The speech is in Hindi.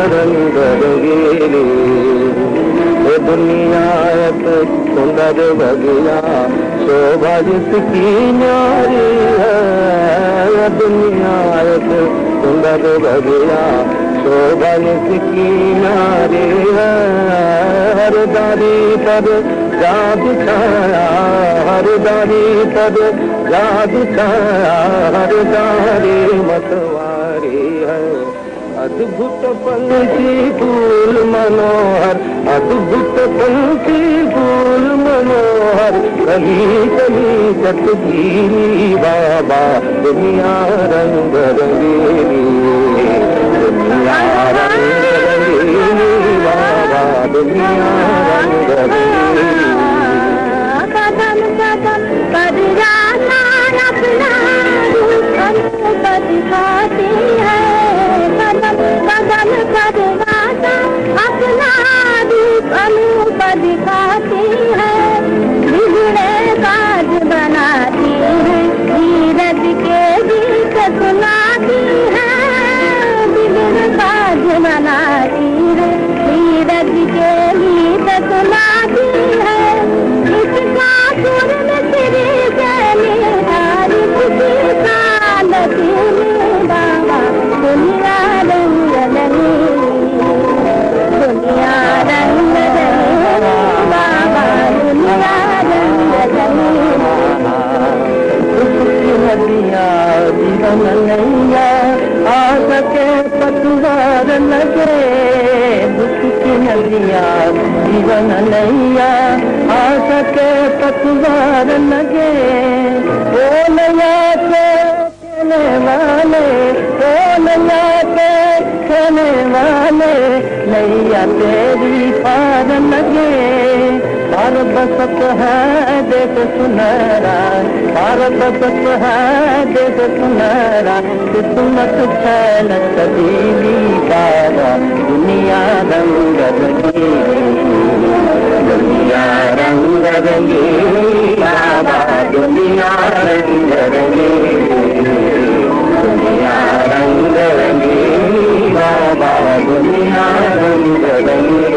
रंग रंगीली। ये दुनिया एक सुंदर बगिया शोभा जिसकी न्यारी है। ये दुनिया एक सुंदर बगिया शोभा जिसकी न्यारी है। हर डाली पर जादू छाया, हर डाली पर जादू छाया, हर डाली मतवारी है। अद्भुत पंछी फूल मनोहर, अद्भुत पंछी फूल मनोहर, कली कली सतगीरी बाबा दुनिया रंग रंगीली। दुनिया रंग रंगीली बाबा दुनिया रंग रंगीली। कदम कदम पर जाना अपना रूप दिखाती है। कदम कदम पर जाना अपना रूप अनूप दिखाती है। बिगड़े काज बनाती है, धीरज के गीत सुनाती है। बिगड़े काज बनाती है, धीरज के गीत सुनाती है। इसका सुर में तेरी जाने हारी खुशी सालती में बाबा दुनिया रंग रंगीली। दुनिया रंग रंगीली बाबा दुनिया रंग रंगीली। उसकी नदियाँ जीवन नैया आ सके पतवार लगे। उसकी नदियाँ जीवन नैया आ सके पतवार लगे। ओ नैया के खेने वाले, ओ नैया के खेने वाले, नैया तेरी पार लगे। पार बसत है देश सुनहरा, पार बसत है देश सुनहरा, किस्मत छलक दीवी बाबा दुनिया रंग रंगीली। दुनिया रंग रंगीली बाबा दुनिया रंग रंगीली। दुनिया रंग रंगीली बाबा दुनिया रंग रंगीली।